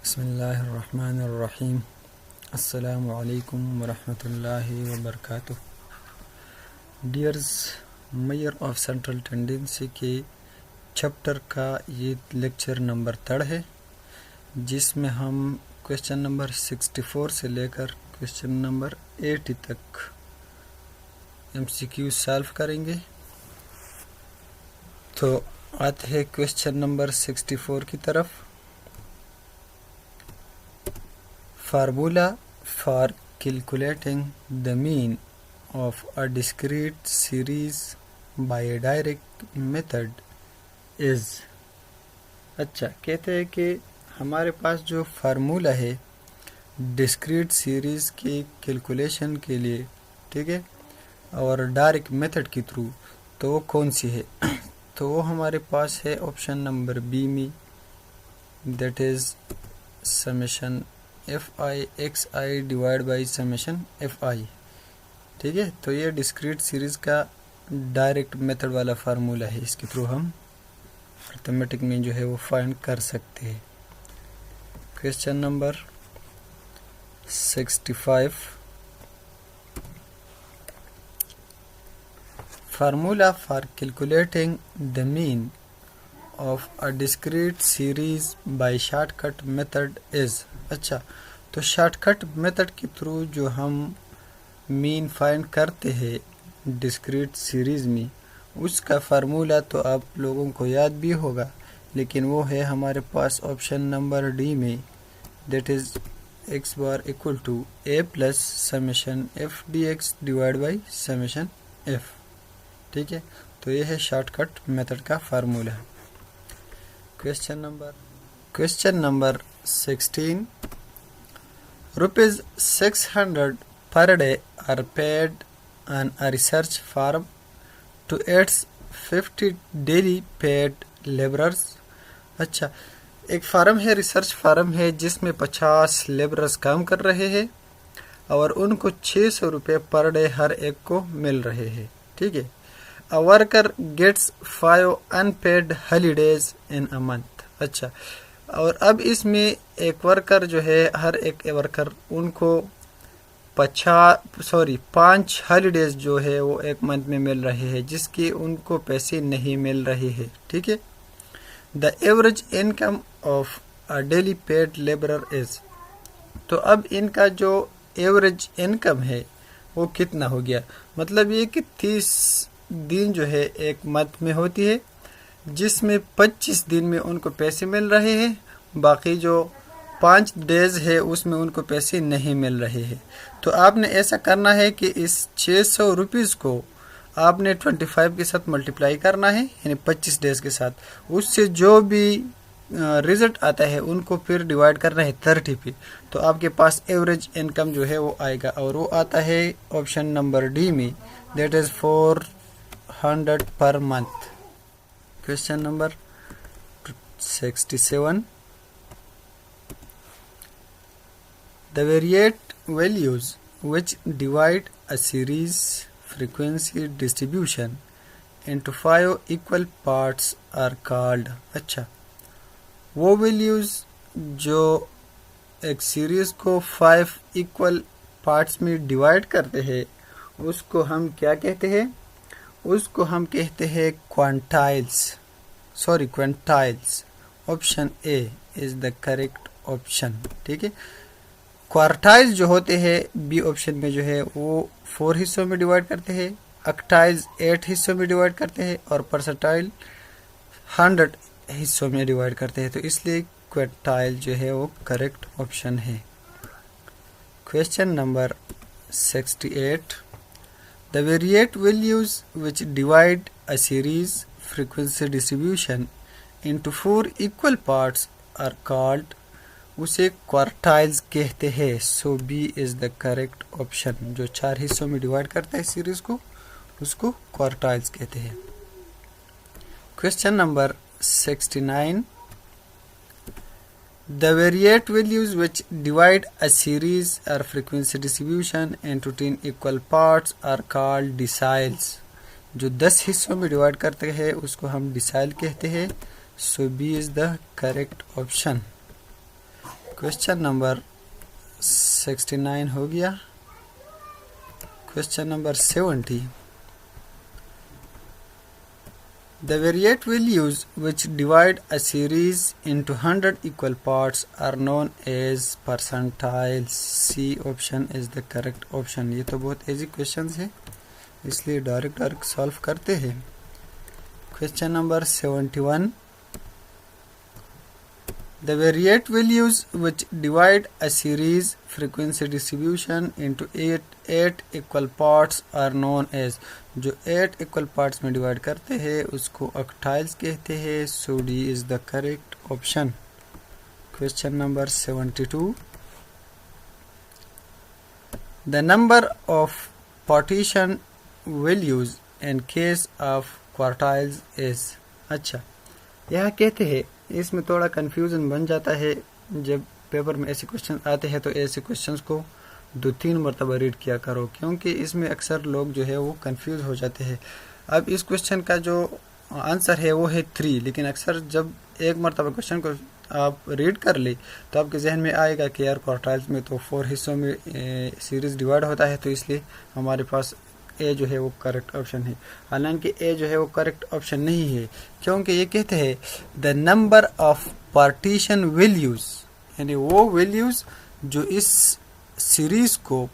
बिस्मिल्लाहिर्रहमानिर्रहीम। अस्सलामु अलैकुम वरहमतुल्लाहि वबरकातुह। Dears, measure of central tendency के चैप्टर का ये लेक्चर नंबर 3 है, जिसमें हम क्वेश्चन नंबर 64 से लेकर क्वेश्चन नंबर 80 तक MCQ सॉल्व करेंगे। तो आते हैं क्वेश्चन नंबर 64 की तरफ। Formula for calculating the mean of a discrete series by a direct method is। अच्छा, कहते हैं कि हमारे पास जो फार्मूला है डिस्क्रीट सीरीज़ की कैलकुलेशन के लिए, ठीक है, और डायरेक्ट मेथड के थ्रू, तो वो कौन सी है? तो वो हमारे पास है ऑप्शन नंबर बी में, that is summation fi xi divide by summation fi। ठीक है, तो ये डिस्क्रीट सीरीज़ का डायरेक्ट मेथड वाला फार्मूला है, इसके थ्रू हम अर्थमेटिक में जो है वो फाइंड कर सकते हैं। Question number 65। Formula for calculating the mean of a discrete series by shortcut method is. अच्छा, तो शॉर्टकट मेथड के थ्रू जो हम मीन फाइंड करते हैं डिस्क्रीट सीरीज़ में, उसका फार्मूला तो आप लोगों को याद भी होगा, लेकिन वो है हमारे पास ऑप्शन नंबर डी में, that is x bar equal to a plus summation f dx divide by summation f। ठीक है, तो ये है शॉर्टकट मेथड का formula. Question number 16। ₹600 per day are paid on a research firm to its 50 daily paid laborers। अच्छा, एक farm है, research farm है, जिसमें 50 लेबरर्स काम कर रहे हैं और उनको 600 रुपये पर डे हर एक को मिल रहे हैं। ठीक है, A worker gets 5 unpaid holidays in a month। अच्छा, और अब इसमें एक वर्कर जो है, हर एक वर्कर उनको 5 हॉलीडेज जो है वो एक मंथ में मिल रहे हैं, जिसकी उनको पैसे नहीं मिल रहे हैं। ठीक है, the average income of a daily paid labourer is. तो अब इनका जो एवरेज इनकम है वो कितना हो गया? मतलब ये कि 30 दिन जो है एक मंथ में होती है, जिसमें 25 दिन में उनको पैसे मिल रहे हैं, बाकी जो 5 डेज है उसमें उनको पैसे नहीं मिल रहे हैं। तो आपने ऐसा करना है कि इस 600 रुपीज़ को आपने 25 के साथ मल्टीप्लाई करना है, यानी 25 डेज के साथ। उससे जो भी रिजल्ट आता है उनको फिर डिवाइड करना है 30 पे, तो आपके पास एवरेज इनकम जो है वो आएगा, और वो आता है ऑप्शन नंबर डी में, that is 400 per month. Question number 67। The variate values which divide a series frequency distribution into 5 equal parts are called। अच्छा, वो वैल्यूज जो एक सीरीज को 5 इक्वल पार्ट्स में डिवाइड करते हैं, उसको हम क्या कहते हैं? उसको हम कहते हैं quantiles. Option A is the correct option. ठीक है, क्वार्टाइल्स जो होते हैं बी ऑप्शन में जो है वो 4 हिस्सों में डिवाइड करते हैं, ऑक्टाइल्स 8 हिस्सों में डिवाइड करते हैं, और परसेंटाइल 100 हिस्सों में डिवाइड करते हैं, तो इसलिए क्वार्टाइल जो है वो करेक्ट ऑप्शन है। Question number 68। The variate values which divide a series frequency distribution into 4 equal parts are called। उसे क्वार्टाइल्स कहते हैं। So B is the correct option. जो 4 हिस्सों में डिवाइड करता है सीरीज को, उसको क्वार्टाइल्स कहते हैं। Question number 69। The variate values which divide a series or frequency distribution into 10 equal parts are called deciles। जो 10 हिस्सों में डिवाइड करते हैं उसको हम डिसाइल कहते हैं। So B is the correct option. Question number 69 हो गया। Question number 70, the variate values which divide a series into 100 equal parts are known as percentiles. C option is the correct option। ये तो बहुत easy question है, इसलिए direct solve करते हैं। Question number 71, the variate values which divide a series frequency distribution into 8 equal parts are known as। जो 8 equal parts में divide करते हैं उसको ऑक्टाइल्स कहते हैं। So D is the correct option. Question number 72, the number of partition values in case of quartiles is. अच्छा, यह कहते हैं, इसमें थोड़ा कंफ्यूजन बन जाता है। जब पेपर में ऐसे क्वेश्चन आते हैं तो ऐसे क्वेश्चंस को 2-3 मरतबा रीड किया करो, क्योंकि इसमें अक्सर लोग जो है वो कंफ्यूज हो जाते हैं। अब इस क्वेश्चन का जो आंसर है वो है 3, लेकिन अक्सर जब एक मरतबा क्वेश्चन को आप रीड कर ले तो आपके जहन में आएगा कि यार क्वार्टाइल्स में तो 4 हिस्सों में सीरीज डिवाइड होता है, तो इसलिए हमारे पास ए जो है वो करेक्ट ऑप्शन है। हालांकि ए जो है वो करेक्ट ऑप्शन नहीं है, क्योंकि ये कहते हैं the number of partition values, यानी वो वैल्यूज जो इस सीरीज को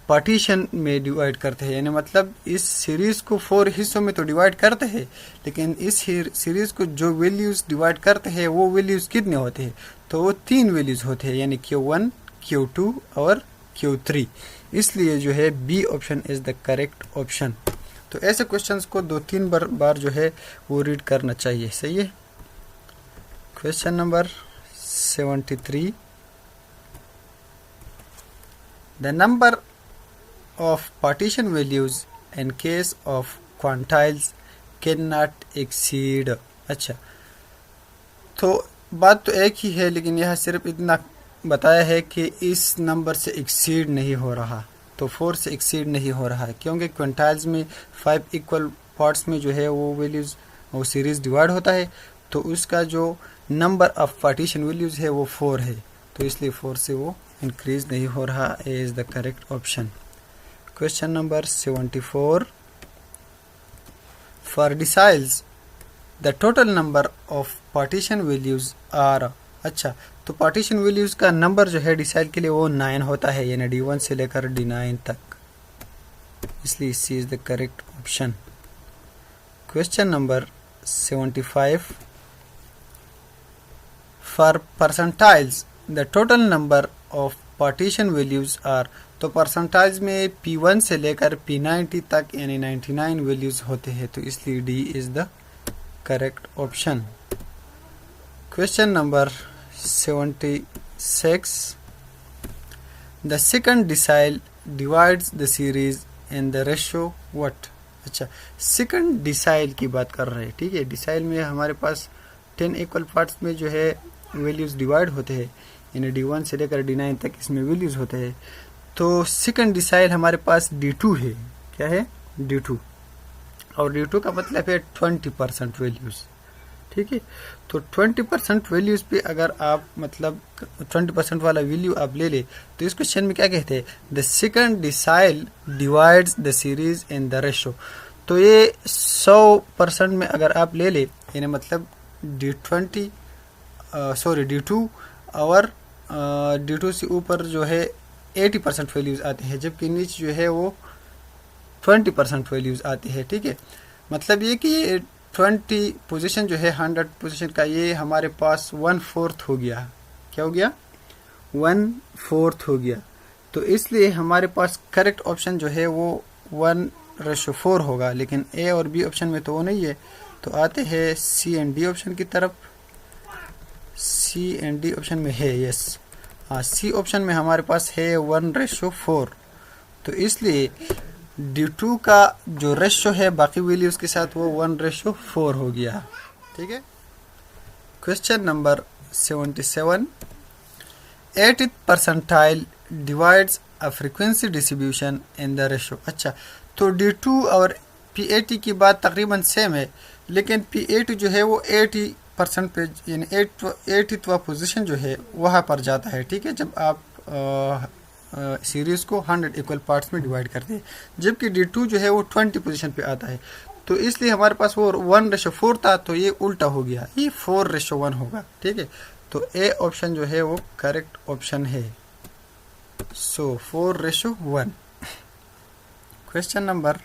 पार्टीशन में डिवाइड करते हैं, यानी मतलब इस सीरीज को 4 हिस्सों में तो डिवाइड करते हैं, लेकिन इस सीरीज को जो वैल्यूज डिवाइड करते हैं वो वैल्यूज कितने होते हैं, तो वो 3 वैल्यूज होते हैं, यानी Q1, Q2 और Q3। इसलिए जो है B option is the correct option. तो ऐसे क्वेश्चंस को 2-3 बार जो है वो रीड करना चाहिए। सही है। Question number 73, the number of partition values in case of quantiles cannot exceed। अच्छा, तो बात तो एक ही है, लेकिन यह सिर्फ इतना बताया है कि इस नंबर से एक्सीड नहीं हो रहा, तो 4 से एक्सीड नहीं हो रहा है, क्योंकि क्वांटाइल्स में 5 इक्वल पार्ट्स में जो है वो वैल्यूज वो सीरीज डिवाइड होता है, तो उसका जो नंबर ऑफ पार्टीशन वैल्यूज है वो 4 है, तो इसलिए 4 से वो इंक्रीज नहीं हो रहा। A is the correct option. Question number 74, for deciles the total number of partition values are. अच्छा, तो पार्टीशन वैल्यूज का नंबर जो है डिसाइल के लिए वो 9 होता है, यानी D1 से लेकर D9 तक, इसलिए C is the correct option. Question number 75, for percentiles the total number of partition values are. तो परसेंटाइल्स में P1 से लेकर P90 तक यानी 99 वैल्यूज होते हैं, तो इसलिए D is the correct option. Question number 76, the second decile divides the series in the ratio what. अच्छा, सेकंड डिसाइल की बात कर रहे हैं, ठीक है। डिसाइल में हमारे पास 10 इक्वल पार्ट्स में जो है वैल्यूज डिवाइड होते हैं, यानी D1 से लेकर D9 तक इसमें वैल्यूज होते हैं। तो सेकंड डिसाइल हमारे पास D2 है। क्या है? D2। और D2 का मतलब है 20% वैल्यूज, ठीक है। तो 20% वैल्यूज पे अगर आप मतलब 20% वाला वैल्यू आप ले ले, तो इस क्वेश्चन में क्या कहते हैं, the second decile divides the series in the ratio. तो ये 100% में अगर आप ले ले, यानी मतलब D2 और D2 से ऊपर जो है 80% वैल्यूज आते हैं, जबकि नीचे जो है वो 20% वैल्यूज आती है, ठीक है। मतलब ये कि ये 20 पोजीशन जो है 100 पोजीशन का, ये हमारे पास 1/4 हो गया। क्या हो गया? 1/4 हो गया। तो इसलिए हमारे पास करेक्ट ऑप्शन जो है वो 1:4 होगा, लेकिन ए और बी ऑप्शन में तो वो नहीं है। तो आते हैं सी एंड डी ऑप्शन की तरफ। सी एंड डी ऑप्शन में है, यस हाँ, सी ऑप्शन में हमारे पास है 1:4। तो इसलिए D2 का जो रेशो है बाकी वैल्यूज के साथ वो 1:4 हो गया, ठीक है। Question number 77, 80th percentile divides a frequency distribution in the ratio. अच्छा, तो D2 और P80 की बात तकरीबन सेम है, लेकिन P80 जो है वो 80 परसेंटेज यानी 80वां पोजीशन जो है वहाँ पर जाता है, ठीक है, जब आप सीरीज को 100 इक्वल पार्ट्स में डिवाइड करते हैं, जबकि D2 जो है वो 20 पोजीशन पे आता है। तो इसलिए हमारे पास वो 1:4 था, तो ये उल्टा हो गया, ये 4:1 होगा, ठीक है। तो ए ऑप्शन जो है वो करेक्ट ऑप्शन है। सो 4:1। Question number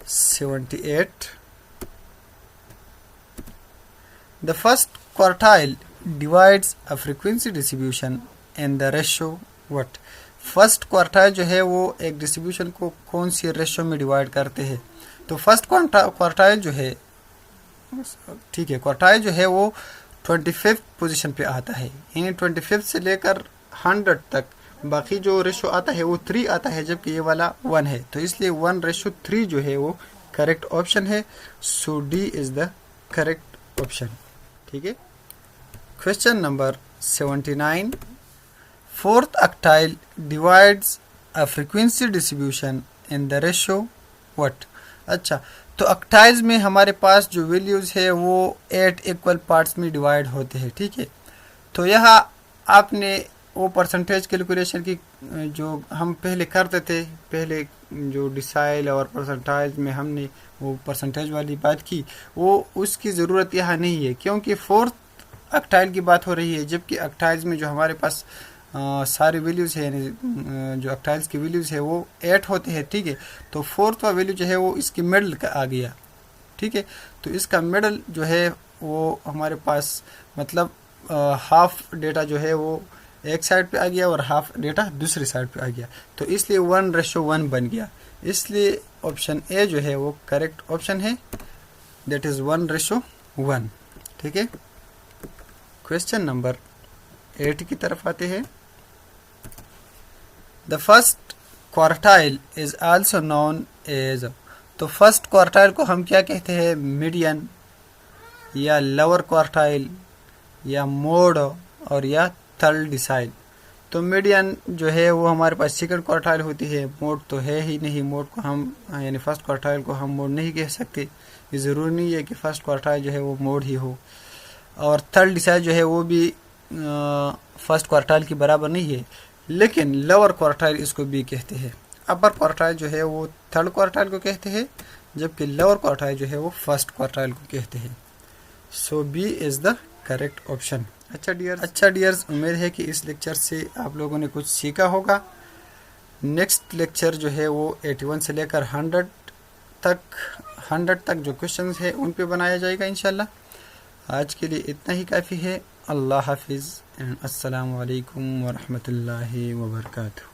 78। The first quartile divides a frequency distribution in the ratio what? First quartile जो है वो एक डिस्ट्रीब्यूशन को कौन सी रेशियो में डिवाइड करते हैं? तो फर्स्ट क्वार्टाइल जो है, ठीक है, क्वार्टाइल जो है वो 25th पोजीशन पे आता है, यानी 25th से लेकर 100 तक बाकी जो रेशियो आता है वो 3 आता है, जबकि ये वाला 1 है, तो इसलिए 1:3 जो है वो करेक्ट ऑप्शन है। So D is the correct option, ठीक है। Question number 79। Fourth octile divides a frequency distribution in the ratio what? अच्छा, तो octiles में हमारे पास जो वैल्यूज है वो 8 इक्वल पार्ट्स में डिवाइड होते हैं, ठीक है। तो यहाँ आपने वो परसेंटेज कैलकुलेशन की जो हम पहले करते थे, पहले जो डिसाइल और परसेंटाइज में हमने वो परसेंटेज वाली बात की, वो उसकी ज़रूरत यहाँ नहीं है, क्योंकि फोर्थ octile की बात हो रही है, जबकि octiles में जो हमारे पास सारी वैल्यूज है, जो octiles की वैल्यूज है वो 8 होते हैं, ठीक है। तो फोर्थ वाला वैल्यू जो है वो इसकी मिडल का आ गया, ठीक है। तो इसका मिडल जो है वो हमारे पास मतलब हाफ डेटा जो है वो एक साइड पे आ गया और हाफ डेटा दूसरी साइड पे आ गया, तो इसलिए 1:1 बन गया, इसलिए ऑप्शन ए जो है वो करेक्ट ऑप्शन है, दैट इज 1:1, ठीक है। क्वेश्चन नंबर 8 की तरफ आते हैं। The first quartile is also known as, तो फर्स्ट क्वार्टाइल को हम क्या कहते हैं? मीडियन या लोअर क्वार्टाइल या मोड और या थर्ड डिसाइल। तो मीडियन जो है वो हमारे पास सेकंड क्वार्टाइल होती है, मोड तो है ही नहीं, मोड को हम यानी फर्स्ट क्वार्टाइल को हम मोड नहीं कह सकते, ये ज़रूरी नहीं है कि फर्स्ट क्वार्टाइल जो है वो मोड ही हो। और थर्ड डिसाइल जो है वो भी फर्स्ट क्वार्टाइल की बराबर नहीं है, लेकिन लोअर क्वार्टाइल इसको भी कहते हैं। अपर क्वार्टाइल जो है वो थर्ड क्वार्टाइल को कहते हैं, जबकि लोअर क्वार्टाइल जो है वो फर्स्ट क्वार्टाइल को कहते हैं। So B is the correct option. अच्छा डियर्स, उम्मीद है कि इस लेक्चर से आप लोगों ने कुछ सीखा होगा। नेक्स्ट लेक्चर जो है वो 81 से लेकर 100 तक जो क्वेश्चंस है उन पे बनाया जाएगा इंशाल्लाह। आज के लिए इतना ही काफ़ी है। अल्लाह हाफिज़ एंड अस्सलामु अलैकुम व रहमतुल्लाहि व बरकातुहू।